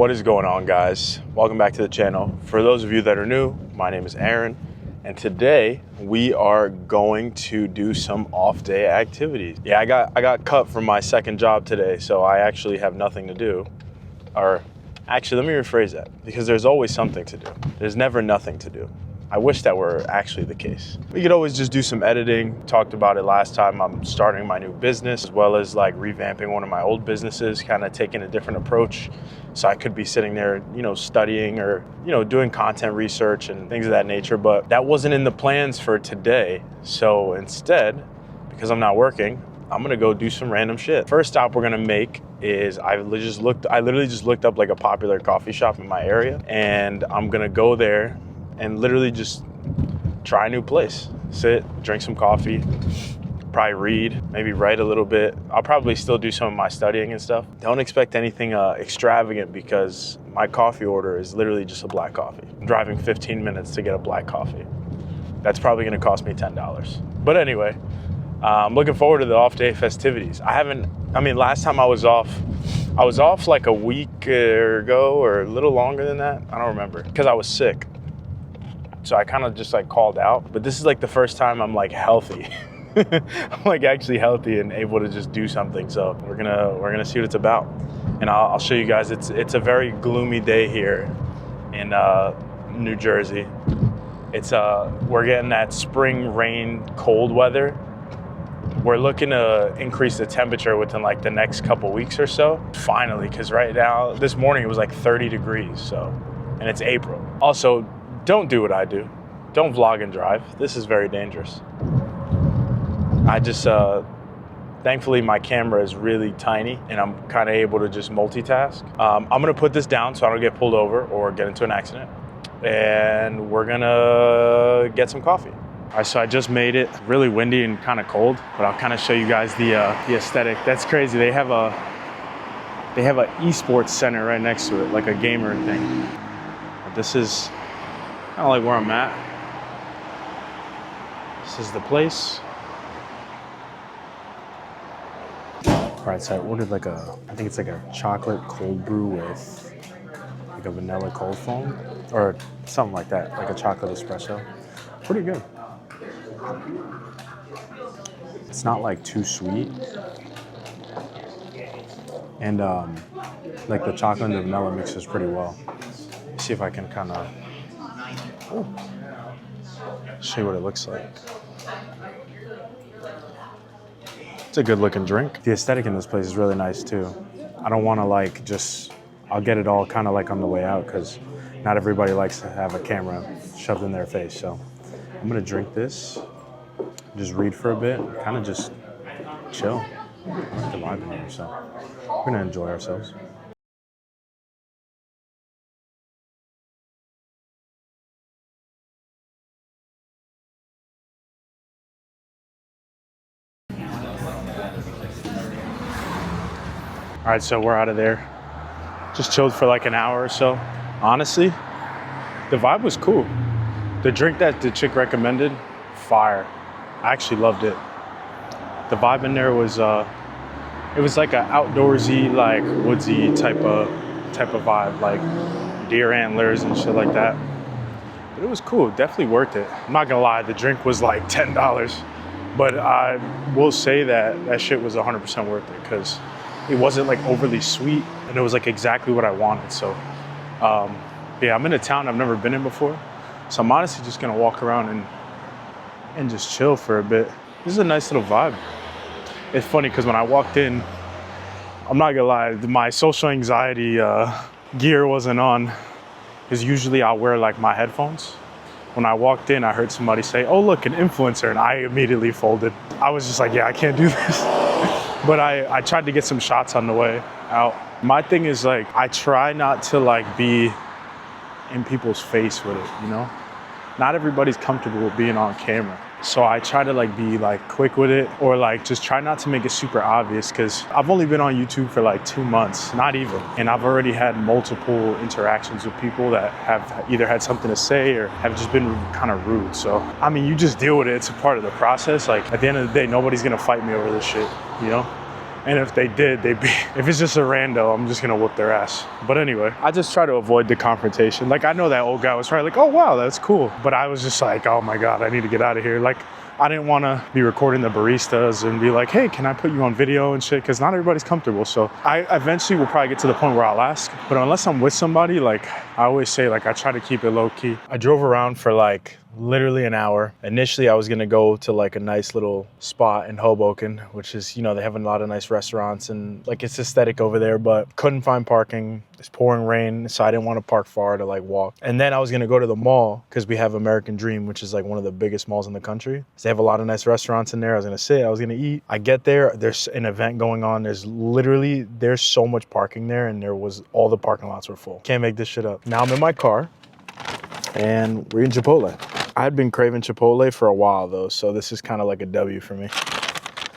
What is going on, guys? Welcome back to the channel. For those of you that are new, my name is Aaron, and today we are going to do some off-day activities. Yeah, I got cut from my second job today, so I actually have nothing to do. Or actually, let me rephrase that, because there's always something to do. There's never nothing to do. I wish that were actually the case. We could always just do some editing. Talked about it last time. I'm starting my new business, as well as like revamping one of my old businesses, kind of taking a different approach. So I could be sitting there, studying or, doing content research and things of that nature. But that wasn't in the plans for today. So instead, because I'm not working, I'm gonna go do some random shit. First stop we're gonna make is I literally just looked up like a popular coffee shop in my area, and I'm gonna go there and literally just try a new place. Sit, drink some coffee, probably read, maybe write a little bit. I'll probably still do some of my studying and stuff. Don't expect anything extravagant, because my coffee order is literally just a black coffee. I'm driving 15 minutes to get a black coffee. That's probably gonna cost me $10. But anyway, I'm looking forward to the off-day festivities. Last time I was off like a week ago or a little longer than that. I don't remember, because I was sick. So I kind of just like called out, but this is like the first time I'm like healthy. I'm like actually healthy and able to just do something. So we're gonna see what it's about, and I'll show you guys. It's a very gloomy day here in New Jersey. We're getting that spring rain cold weather. We're looking to increase the temperature within like the next couple weeks or so. Finally, because right now, this morning it was like 30 degrees. And it's April. Also, don't do what I do. Don't vlog and drive. This is very dangerous. I just, thankfully my camera is really tiny and I'm kind of able to just multitask. I'm gonna put this down so I don't get pulled over or get into an accident. And we're gonna get some coffee. All right, so I just made it. Really windy and kind of cold, but I'll kind of show you guys the aesthetic. That's crazy. They have a esports center right next to it, like a gamer thing. This is kind of like where I'm at. This is the place. All right, so I ordered I think it's like a chocolate cold brew with like a vanilla cold foam or something like that, like a chocolate espresso. Pretty good. It's not like too sweet. And like the chocolate and the vanilla mixes pretty well. See if I can kind of show you what it looks like. It's a good looking drink. The aesthetic in this place is really nice too. I don't want to I'll get it all kind of like on the way out, because not everybody likes to have a camera shoved in their face. So I'm gonna drink this, just read for a bit, kind of just chill. I like the vibe in here, so we're gonna enjoy ourselves. All right, so we're out of there. Just chilled for like an hour or so. Honestly, the vibe was cool. The drink that the chick recommended, fire. I actually loved it. The vibe in there was, it was like an outdoorsy, like woodsy type of vibe, like deer antlers and shit like that. But it was cool, definitely worth it. I'm not gonna lie, the drink was like $10, but I will say that shit was 100% worth it, because it wasn't like overly sweet, and it was like exactly what I wanted. So yeah, I'm in a town I've never been in before, so I'm honestly just gonna walk around and just chill for a bit. This is a nice little vibe. It's funny because when I walked in, I'm not gonna lie, my social anxiety gear wasn't on, because usually I'll wear like my headphones. When I walked in, I heard somebody say, "Oh look, an influencer," and I immediately folded. I was just like, yeah, I can't do this. But I tried to get some shots on the way out. My thing is like, I try not to like be in people's face with it, Not everybody's comfortable with being on camera. So I try to like be like quick with it, or like just try not to make it super obvious, because I've only been on YouTube for like 2 months, not even. And I've already had multiple interactions with people that have either had something to say or have just been kind of rude. So, you just deal with it. It's a part of the process. Like at the end of the day, nobody's gonna fight me over this shit, And if they did, if it's just a rando, I'm just gonna whoop their ass. But anyway, I just try to avoid the confrontation. Like, I know that old guy was probably like, oh wow, that's cool. But I was just like, oh my God, I need to get out of here. Like, I didn't want to be recording the baristas and be like, hey, can I put you on video and shit? Because not everybody's comfortable. So I eventually will probably get to the point where I'll ask. But unless I'm with somebody, like I always say, like I try to keep it low key. I drove around for like literally an hour. Initially, I was going to go to like a nice little spot in Hoboken, which is, you know, they have a lot of nice restaurants and like it's aesthetic over there, but couldn't find parking. It's pouring rain, so I didn't want to park far to like walk. And then I was going to go to the mall because we have American Dream, which is like one of the biggest malls in the country. So they have a lot of nice restaurants in there. I was going to sit, I was going to eat. I get there, there's an event going on. There's so much parking there, and all the parking lots were full. Can't make this shit up. Now I'm in my car and we're in Chipotle. I had been craving Chipotle for a while though, so this is kind of like a W for me.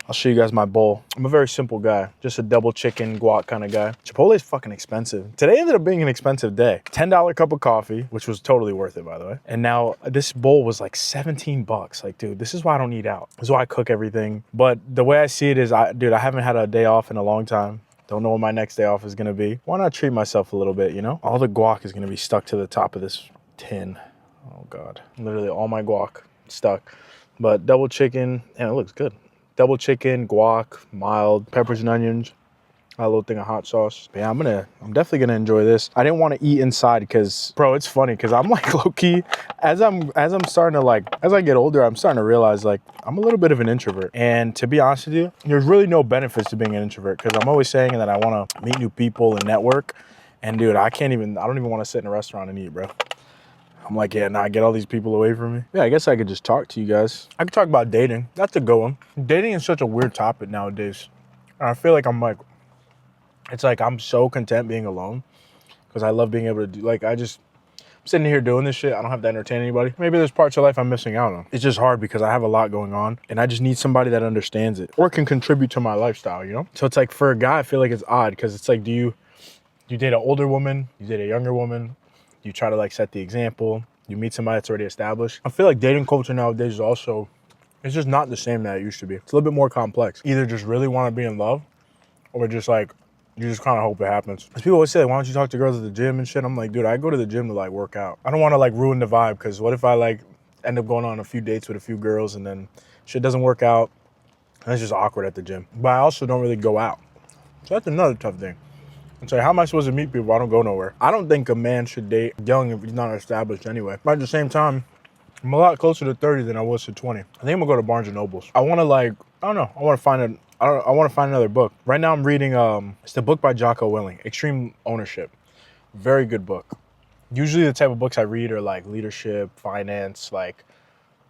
I'll show you guys my bowl. I'm a very simple guy, just a double chicken guac kind of guy. Chipotle is fucking expensive. Today ended up being an expensive day. $10 cup of coffee, which was totally worth it, by the way. And now this bowl was like 17 bucks. Like, dude, this is why I don't eat out. This is why I cook everything. But the way I see it is, dude, I haven't had a day off in a long time. Don't know what my next day off is gonna be. Why not treat myself a little bit, you know? All the guac is gonna be stuck to the top of this tin. Oh God, literally all my guac stuck. But double chicken, and it looks good. Double chicken, guac, mild, peppers and onions, a little thing of hot sauce. But yeah, I'm definitely gonna enjoy this. I didn't want to eat inside because, bro, it's funny because I'm like low key, as I'm starting to like, as I get older, I'm starting to realize like I'm a little bit of an introvert. And to be honest with you, there's really no benefits to being an introvert because I'm always saying that I want to meet new people and network. And dude, I don't even want to sit in a restaurant and eat, bro. I'm like, yeah, nah, get all these people away from me. Yeah, I guess I could just talk to you guys. I could talk about dating. That's a good one. Dating is such a weird topic nowadays. And I feel like it's like I'm so content being alone because I love being able to do, like, I'm sitting here doing this shit. I don't have to entertain anybody. Maybe there's parts of life I'm missing out on. It's just hard because I have a lot going on and I just need somebody that understands it or can contribute to my lifestyle, you know? So it's like for a guy, I feel like it's odd because it's like, do you date an older woman? You date a younger woman? You try to like set the example. You meet somebody that's already established. I feel like dating culture nowadays is also, it's just not the same that it used to be. It's a little bit more complex. Either just really want to be in love or just like, you just kind of hope it happens. Because people always say, why don't you talk to girls at the gym and shit? I'm like, dude, I go to the gym to like work out. I don't want to like ruin the vibe because what if I like end up going on a few dates with a few girls and then shit doesn't work out and it's just awkward at the gym. But I also don't really go out. So that's another tough thing. And so how am I supposed to meet people? I don't go nowhere. I don't think a man should date young if he's not established anyway. But at the same time, I'm a lot closer to 30 than I was to 20. I think I'm gonna go to Barnes and Nobles. I want to like, I don't know. I want to find another book. Right now I'm reading, it's the book by Jocko Willing, Extreme Ownership. Very good book. Usually the type of books I read are like leadership, finance, like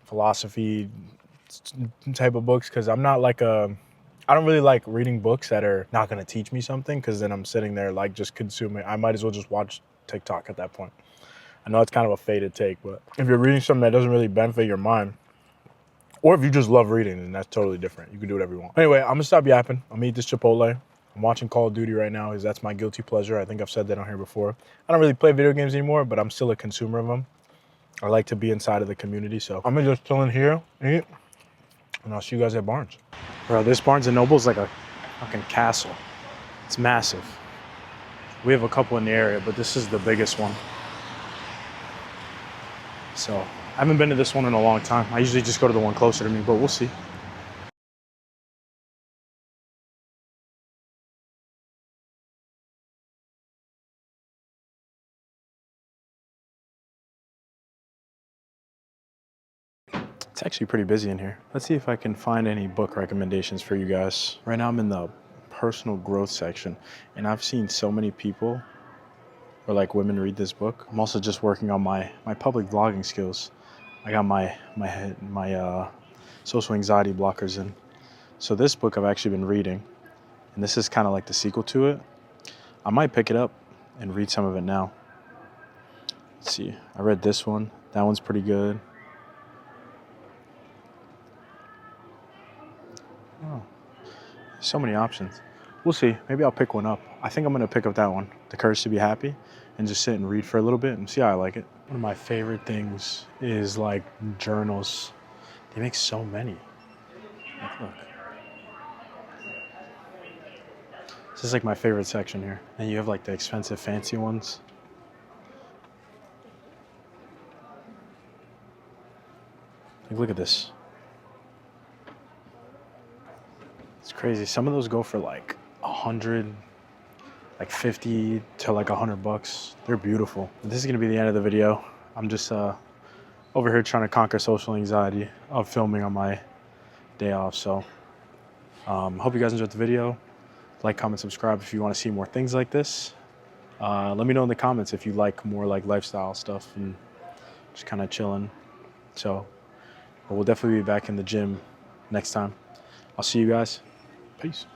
philosophy type of books. Cause I'm not like I don't really like reading books that are not gonna teach me something because then I'm sitting there like just consuming. I might as well just watch TikTok at that point. I know it's kind of a faded take, but if you're reading something that doesn't really benefit your mind, or if you just love reading, then that's totally different. You can do whatever you want. Anyway, I'm gonna stop yapping. I'm gonna eat this Chipotle. I'm watching Call of Duty right now because that's my guilty pleasure. I think I've said that on here before. I don't really play video games anymore, but I'm still a consumer of them. I like to be inside of the community, so I'm gonna just chill in here, eat, and I'll see you guys at Barnes. Bro, this Barnes & Noble is like a fucking castle. It's massive. We have a couple in the area, but this is the biggest one. So I haven't been to this one in a long time. I usually just go to the one closer to me, but we'll see. It's actually pretty busy in here. Let's see if I can find any book recommendations for you guys. Right now I'm in the personal growth section and I've seen so many people or like women read this book. I'm also just working on my public vlogging skills. I got my social anxiety blockers in. So this book I've actually been reading, and this is kind of like the sequel to it. I might pick it up and read some of it now. Let's see, I read this one. That one's pretty good. Oh, so many options. We'll see. Maybe I'll pick one up. I think I'm gonna pick up that one, The Courage to Be Happy, and just sit and read for a little bit and see how I like it. One of my favorite things is like journals. They make so many. Like, look. This is like my favorite section here. And you have like the expensive, fancy ones. Like, look at this. It's crazy. Some of those go for like 100, like 50 to like $100. They're beautiful. This is gonna be the end of the video. I'm just over here trying to conquer social anxiety of filming on my day off. So hope you guys enjoyed the video. Like, comment, subscribe if you want to see more things like this. Let me know in the comments if you like more like lifestyle stuff and just kind of chilling. So we'll definitely be back in the gym next time. I'll see you guys. Peace.